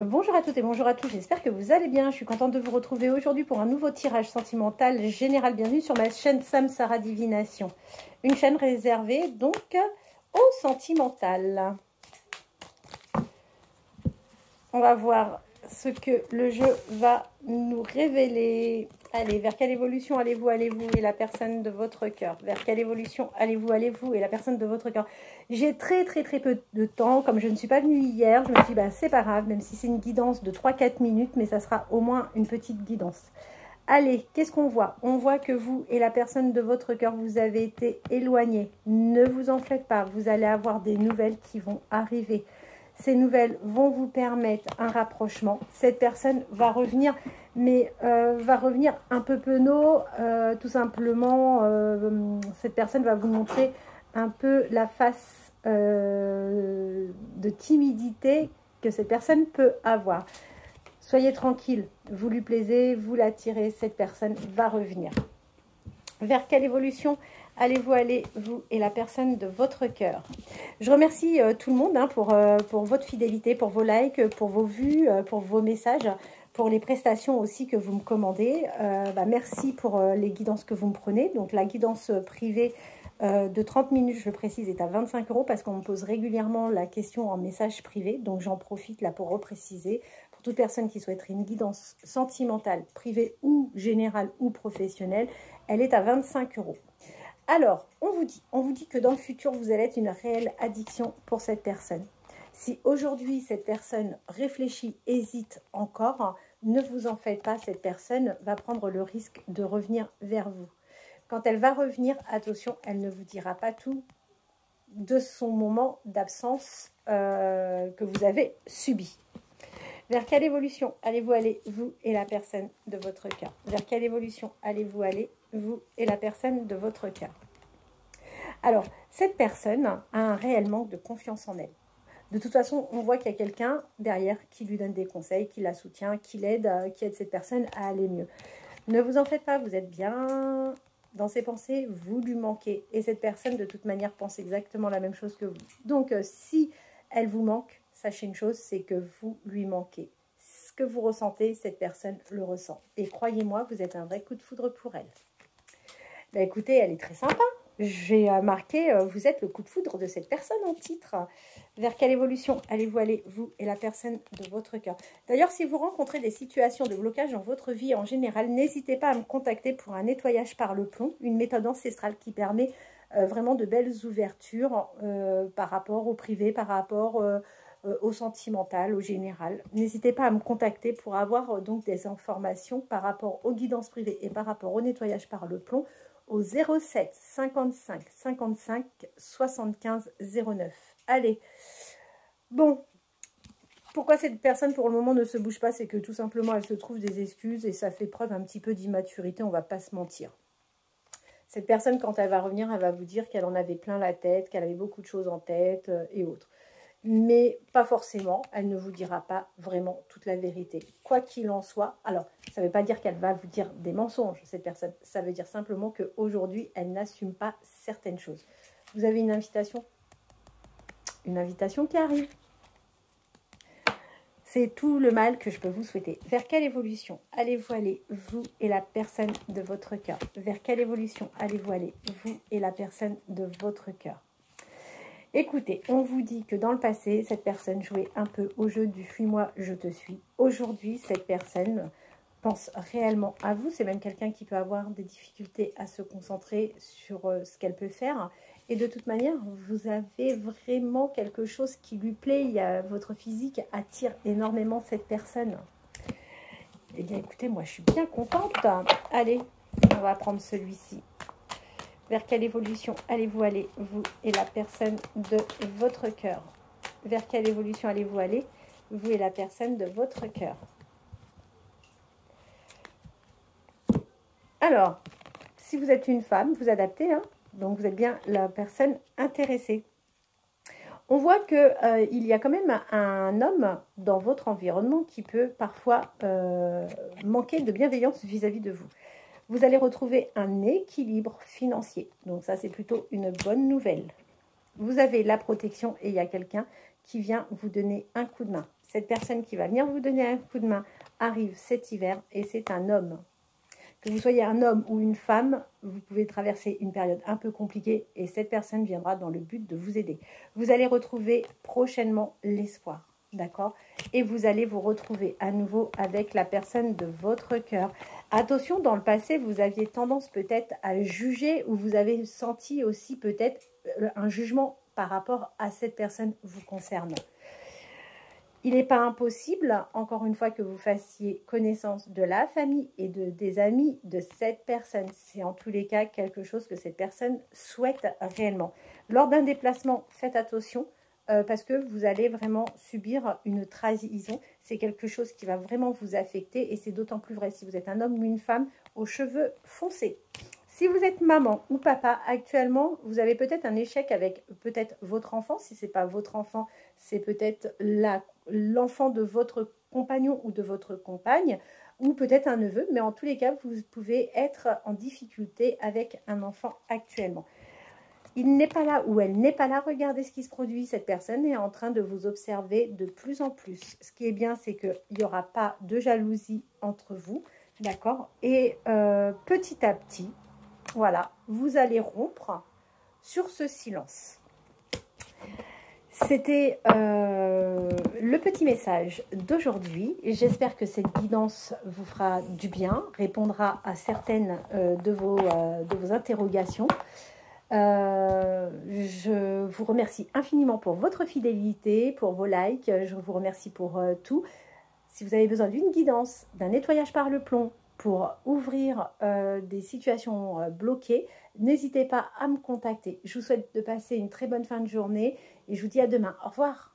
Bonjour à toutes et bonjour à tous, j'espère que vous allez bien. Je suis contente de vous retrouver aujourd'hui pour un nouveau tirage sentimental général. Bienvenue sur ma chaîne Samsara Divination. Une chaîne réservée donc au sentimental. On va voir ce que le jeu va nous révéler. Allez, vers quelle évolution allez-vous et la personne de votre cœur? Vers quelle évolution allez-vous et la personne de votre cœur? J'ai très peu de temps, comme je ne suis pas venue hier, je me suis dit, bah, c'est pas grave, même si c'est une guidance de 3-4 minutes, mais ça sera au moins une petite guidance. Allez, qu'est-ce qu'on voit? On voit que vous et la personne de votre cœur, vous avez été éloignés. Ne vous en faites pas, vous allez avoir des nouvelles qui vont arriver. Ces nouvelles vont vous permettre un rapprochement. Cette personne va revenir, mais va revenir un peu penaud. Tout simplement, cette personne va vous montrer un peu la face de timidité que cette personne peut avoir. Soyez tranquille, vous lui plaisez, vous l'attirez, cette personne va revenir. Vers quelle évolution allez-vous aller, vous et la personne de votre cœur? Je remercie tout le monde pour votre fidélité, pour vos likes, pour vos vues, pour vos messages, pour les prestations aussi que vous me commandez. Merci pour les guidances que vous me prenez. Donc la guidance privée de 30 minutes, je le précise, est à 25 € parce qu'on me pose régulièrement la question en message privé. Donc j'en profite là pour repréciser. Pour toute personne qui souhaiterait une guidance sentimentale, privée ou générale ou professionnelle, elle est à 25 €. Alors, on vous dit que dans le futur, vous allez être une réelle addiction pour cette personne. Si aujourd'hui, cette personne réfléchit, hésite encore, ne vous en faites pas, cette personne va prendre le risque de revenir vers vous. Quand elle va revenir, attention, elle ne vous dira pas tout de son moment d'absence que vous avez subi. Vers quelle évolution allez-vous aller, vous et la personne de votre cœur? Vers quelle évolution allez-vous aller, vous et la personne de votre cœur? Alors, cette personne a un réel manque de confiance en elle. De toute façon, on voit qu'il y a quelqu'un derrière qui lui donne des conseils, qui la soutient, qui l'aide, qui aide cette personne à aller mieux. Ne vous en faites pas, vous êtes bien dans ses pensées, vous lui manquez. Et cette personne, de toute manière, pense exactement la même chose que vous. Donc, si elle vous manque, sachez une chose, c'est que vous lui manquez. Ce que vous ressentez, cette personne le ressent. Et croyez-moi, vous êtes un vrai coup de foudre pour elle. Ben, écoutez, elle est très sympa. J'ai marqué, vous êtes le coup de foudre de cette personne en titre. Vers quelle évolution allez-vous aller, vous et la personne de votre cœur? D'ailleurs, si vous rencontrez des situations de blocage dans votre vie en général, n'hésitez pas à me contacter pour un nettoyage par le plomb, une méthode ancestrale qui permet vraiment de belles ouvertures par rapport au privé, par rapport au sentimental, au général. N'hésitez pas à me contacter pour avoir donc des informations par rapport aux guidances privées et par rapport au nettoyage par le plomb au 07 55 55 75 09. Allez, bon, pourquoi cette personne pour le moment ne se bouge pas? C'est que tout simplement elle se trouve des excuses et ça fait preuve un petit peu d'immaturité, on va pas se mentir. Cette personne, quand elle va revenir, elle va vous dire qu'elle en avait plein la tête, qu'elle avait beaucoup de choses en tête et autres. Mais pas forcément, elle ne vous dira pas vraiment toute la vérité. Quoi qu'il en soit, alors, ça ne veut pas dire qu'elle va vous dire des mensonges, cette personne. Ça veut dire simplement qu'aujourd'hui, elle n'assume pas certaines choses. Vous avez une invitation qui arrive. C'est tout le mal que je peux vous souhaiter. Vers quelle évolution allez-vous aller, vous et la personne de votre cœur? Vers quelle évolution allez-vous aller, vous et la personne de votre cœur? Écoutez, on vous dit que dans le passé, cette personne jouait un peu au jeu du « fuis-moi, je te suis ». Aujourd'hui, cette personne pense réellement à vous. C'est même quelqu'un qui peut avoir des difficultés à se concentrer sur ce qu'elle peut faire. Et de toute manière, vous avez vraiment quelque chose qui lui plaît. Votre physique attire énormément cette personne. Eh bien, écoutez, moi, je suis bien contente. Allez, on va prendre celui-ci. Vers quelle évolution allez-vous aller, vous et la personne de votre cœur? Vers quelle évolution allez-vous aller, vous et la personne de votre cœur? Alors, si vous êtes une femme, vous adaptez, hein, donc vous êtes bien la personne intéressée. On voit qu'il y a quand même un homme dans votre environnement qui peut parfois manquer de bienveillance vis-à-vis de vous. Vous allez retrouver un équilibre financier. Donc ça, c'est plutôt une bonne nouvelle. Vous avez la protection et il y a quelqu'un qui vient vous donner un coup de main. cette personne qui va venir vous donner un coup de main arrive cet hiver et c'est un homme. Que vous soyez un homme ou une femme, vous pouvez traverser une période un peu compliquée et cette personne viendra dans le but de vous aider. Vous allez retrouver prochainement l'espoir, d'accord? Et vous allez vous retrouver à nouveau avec la personne de votre cœur. Attention, dans le passé, vous aviez tendance peut-être à juger ou vous avez senti aussi peut-être un jugement par rapport à cette personne vous concernant. Il n'est pas impossible, encore une fois, que vous fassiez connaissance de la famille et des amis de cette personne. C'est en tous les cas quelque chose que cette personne souhaite réellement. Lors d'un déplacement, faites attention parce que vous allez vraiment subir une trahison. C'est quelque chose qui va vraiment vous affecter et c'est d'autant plus vrai si vous êtes un homme ou une femme aux cheveux foncés. Si vous êtes maman ou papa, actuellement, vous avez peut-être un échec avec peut-être votre enfant. Si ce n'est pas votre enfant, c'est peut-être l'enfant de votre compagnon ou de votre compagne, ou peut-être un neveu. Mais en tous les cas, vous pouvez être en difficulté avec un enfant actuellement. Il n'est pas là ou elle n'est pas là. Regardez ce qui se produit. Cette personne est en train de vous observer de plus en plus. Ce qui est bien, c'est qu'il n'y aura pas de jalousie entre vous. D'accord? Et petit à petit, voilà, vous allez rompre sur ce silence. C'était le petit message d'aujourd'hui. J'espère que cette guidance vous fera du bien, répondra à certaines de vos interrogations. Je vous remercie infiniment pour votre fidélité, pour vos likes. Je vous remercie pour tout. Si vous avez besoin d'une guidance, d'un nettoyage par le plomb, pour ouvrir des situations bloquées, n'hésitez pas à me contacter. Je vous souhaite de passer une très bonne fin de journée et je vous dis à demain. Au revoir.